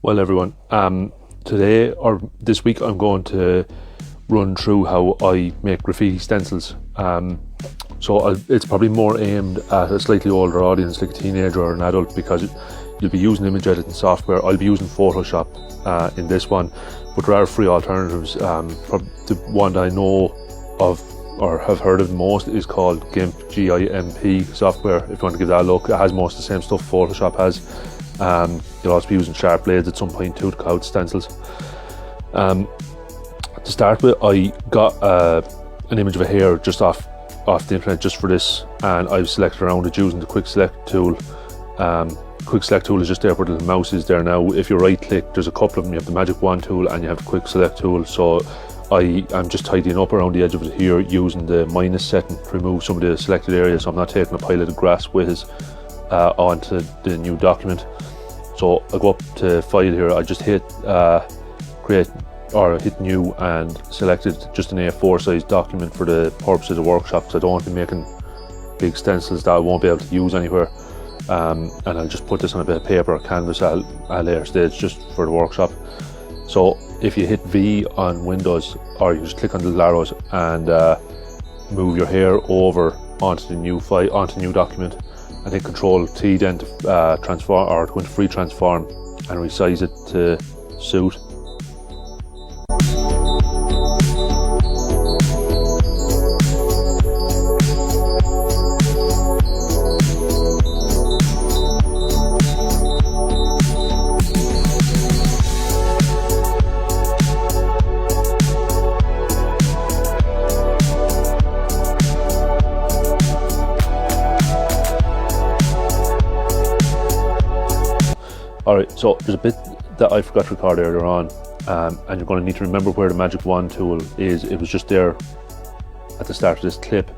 Well, everyone, today or this week I'm going to run through how I make graffiti stencils. It's probably more aimed at a slightly older audience, like a teenager or an adult, because you'll be using image editing software. I'll be using Photoshop in this one, but there are free alternatives. The one that I know of or have heard of most is called GIMP, G-I-M-P software. If you want to give that a look, it has most of the same stuff Photoshop has. You'll also be using sharp blades at some point too to cut out stencils. To start with, I got an image of a hair just off the internet just for this, and I've selected around it using the quick select tool. Quick select tool is just there where the mouse is there now. If you right click, there's a couple of them. You have the magic wand tool and you have the quick select tool. So I'm just tidying up around the edge of it here using the minus setting to remove some of the selected areas, so I'm not taking a pile of the grass with onto the new document. So I go up to file here, I just hit create or hit new and selected just an A4 size document for the purpose of the workshop, because I don't want to be making big stencils that I won't be able to use anywhere. And I'll just put this on a bit of paper or canvas at a later stage just for the workshop. So if you hit V on Windows, or you just click on the little arrows and move your hair over onto the new file, onto the new document, and hit Control T then to transform, or go into free transform and resize it to suit. Alright, so there's a bit that I forgot to record earlier on, and you're going to need to remember where the magic wand tool is. It was just there at the start of this clip,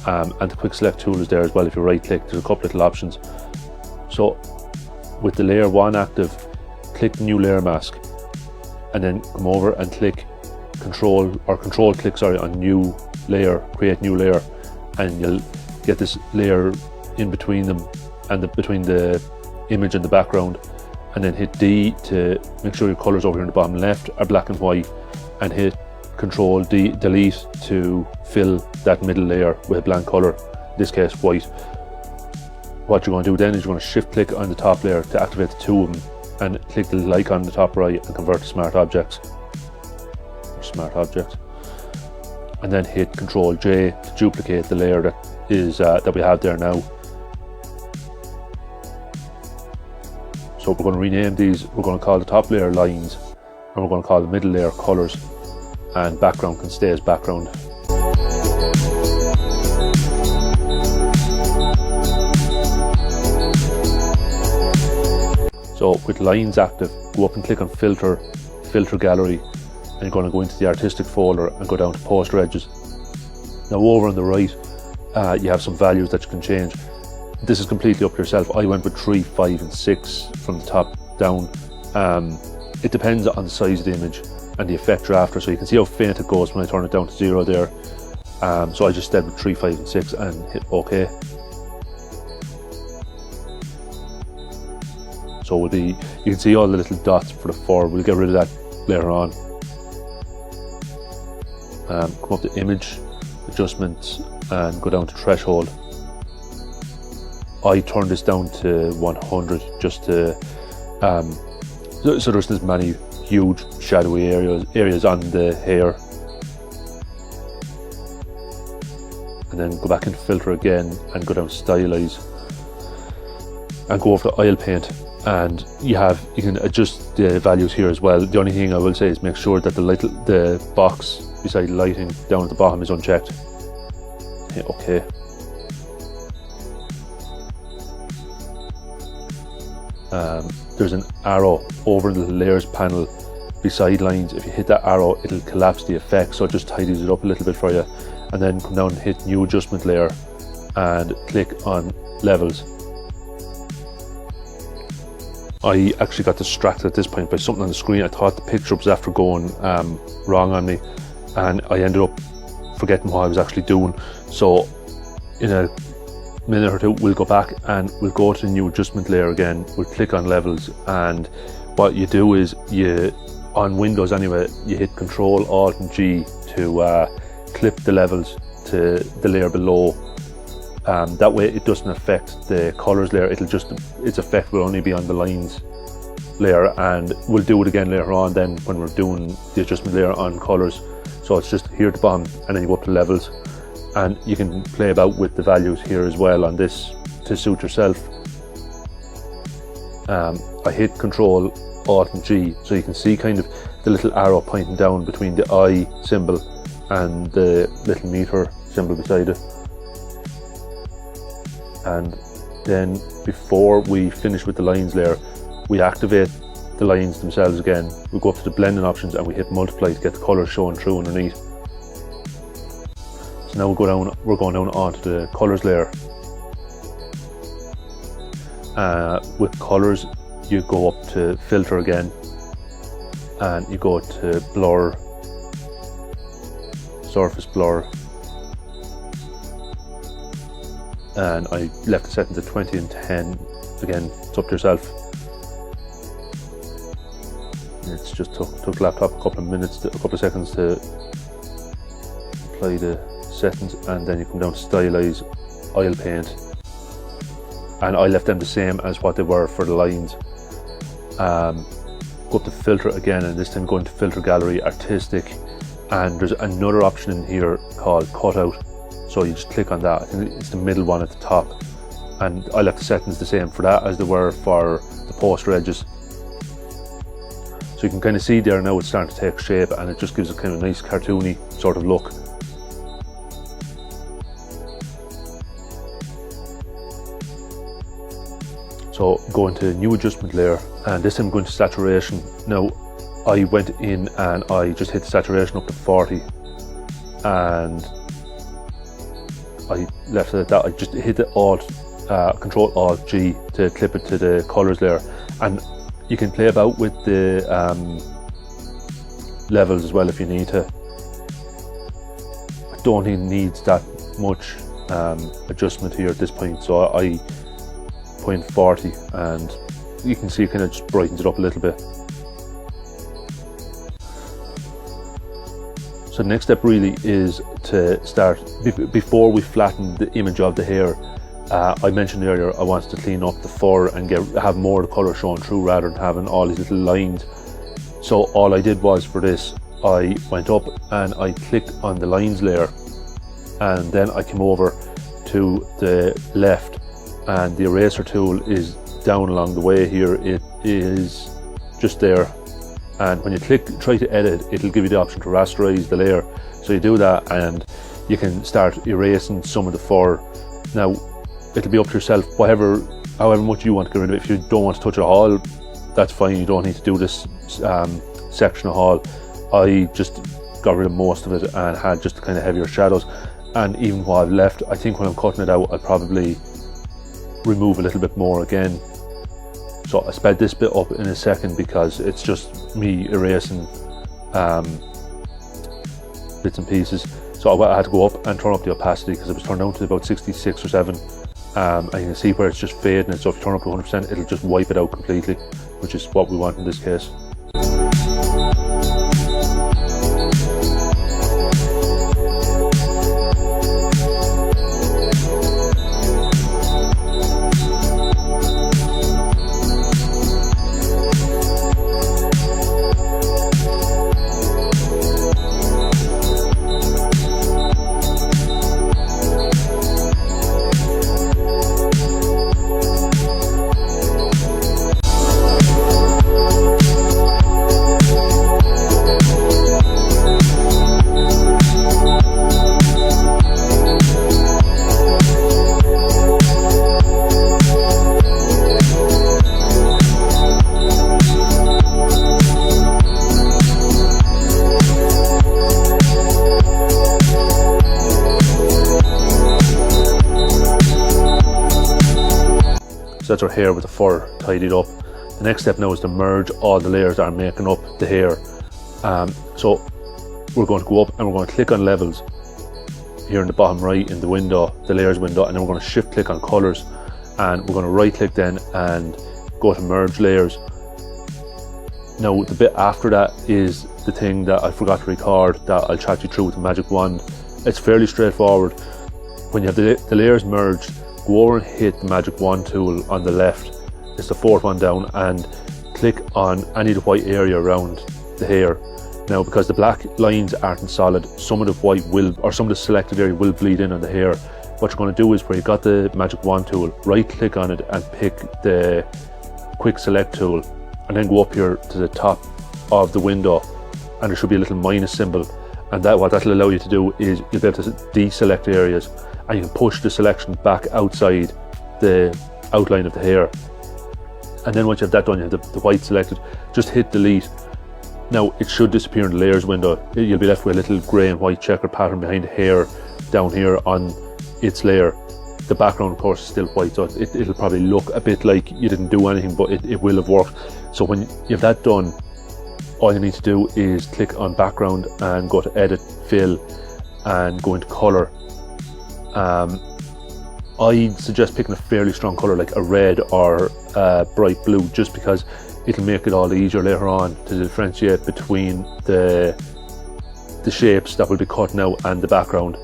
and the quick select tool is there as well. If you right click, there's a couple little options. So with the layer 1 active, click new layer mask and then come over and click control click on new layer, create new layer, and you'll get this layer in between them and between the image and the background. And then hit D to make sure your colors over here in the bottom left are black and white, and hit Control D, delete to fill that middle layer with a blank color, in this case white. What you're going to do then is you're going to shift click on the top layer to activate the two of them, and click the little icon on the top right and convert to smart objects. And then hit Control J to duplicate the layer that we have there now. So we're going to rename these. We're going to call the top layer lines, and we're going to call the middle layer colors, and background can stay as background. So with lines active, go up and click on filter gallery, and you're going to go into the artistic folder and go down to poster edges. Now over on the right, you have some values that you can change. This is completely up to yourself. I went with 3, 5 and 6 from the top down. It depends on the size of the image and the effect you're after, so you can see how faint it goes when I turn it down to 0 there. So I just stayed with 3, 5 and 6 and hit OK. So you can see all the little dots for the 4. We'll get rid of that later on. Come up to image, adjustments, and go down to threshold. I turned this down to 100 just to so there's this many huge shadowy areas on the hair. And then go back into filter again and go down to stylize and go over to oil paint, and you can adjust the values here as well. The only thing I will say is make sure that the box beside lighting down at the bottom is unchecked. Hit OK. There's an arrow over the layers panel beside lines. If you hit that arrow, it'll collapse the effect, so it just tidies it up a little bit for you. And then come down and hit new adjustment layer and click on levels. I actually got distracted at this point by something on the screen. I thought the picture was after going wrong on me, and I ended up forgetting what I was actually doing. So in a minute or two we'll go back and we'll go to the new adjustment layer again. We'll click on levels and what you do is on Windows anyway, you hit Control Alt and G to clip the levels to the layer below. That way it doesn't affect the colors layer. Its effect will only be on the lines layer, and we'll do it again later on then when we're doing the adjustment layer on colors. So it's just here at the bottom, and then you go up to levels, and you can play about with the values here as well on this to suit yourself. I hit Control Alt and G, so you can see kind of the little arrow pointing down between the I symbol and the little meter symbol beside it. And then before we finish with the lines layer, we activate the lines themselves again. We go up to the blending options and we hit multiply to get the colours showing through underneath. So now we're going down onto the colours layer. With colours, you go up to filter again, and you go to blur, surface blur, and I left the settings at 20 and 10. Again, it's up to yourself. It's just took the laptop a couple of seconds to apply the settings, and then you come down to stylize, oil paint, and I left them the same as what they were for the lines. Go up to filter again, and this time go into filter gallery, artistic, and there's another option in here called cutout. So you just click on that. I think it's the middle one at the top, and I left the settings the same for that as they were for the poster edges. So you can kind of see there now it's starting to take shape, and it just gives a kind of nice cartoony sort of look. So go into new adjustment layer, and this time I'm going to saturation. Now I went in and I just hit the saturation up to 40, and I left it at that. I just hit the Control Alt G to clip it to the colors layer, and you can play about with the levels as well if you need to. I don't think it needs that much adjustment here at this point, so I point 40, and you can see it kind of just brightens it up a little bit. So the next step really is to start, before we flatten the image of the hair, I mentioned earlier I wanted to clean up the fur and have more of the colour showing through rather than having all these little lines. So all I did was, for this, I went up and I clicked on the lines layer, and then I came over to the left, and the eraser tool is down along the way here. It is just there, and when you try to edit, it'll give you the option to rasterize the layer. So you do that, and you can start erasing some of the fur. Now it'll be up to yourself, however much you want to get rid of it. If you don't want to touch it all, that's fine. You don't need to do this section of haul. I just got rid of most of it and had just kind of heavier shadows. And even what I've left, I think when I'm cutting it out, I'll probably remove a little bit more again. So I sped this bit up in a second because it's just me erasing bits and pieces. So I had to go up and turn up the opacity because it was turned down to about 66 or 7. And you can see where it's just fading it. So if you turn up to 100%, it'll just wipe it out completely, which is what we want in this case. So that's our hair with the fur tidied up. The next step now is to merge all the layers that are making up the hair. So we're going to go up and we're going to click on levels here in the bottom right in the window, the layers window, and then we're going to shift click on colors, and we're going to right click then and go to merge layers. Now the bit after that is the thing that I forgot to record that I'll chat you through with the magic wand. It's fairly straightforward. When you have the layers merged, go over and hit the magic wand tool on the left. It's the fourth one down, and click on any of the white area around the hair. Now, because the black lines aren't solid, some of the white will, or some of the selected area will bleed in on the hair. What you're going to do is, where you got the magic wand tool, right click on it and pick the quick select tool, and then go up here to the top of the window, and there should be a little minus symbol, and what that'll allow you to do is you'll be able to deselect areas, and you can push the selection back outside the outline of the hair. And then once you have that done, you have the white selected, just hit delete. Now it should disappear in the layers window. You'll be left with a little grey and white checker pattern behind the hair down here on its layer. The background, of course, is still white, so it'll probably look a bit like you didn't do anything, but it will have worked. So when you have that done, all you need to do is click on background and go to edit, fill, and go into color. I'd suggest picking a fairly strong color like a red or a bright blue, just because it'll make it all easier later on to differentiate between the shapes that will be cut now and the background.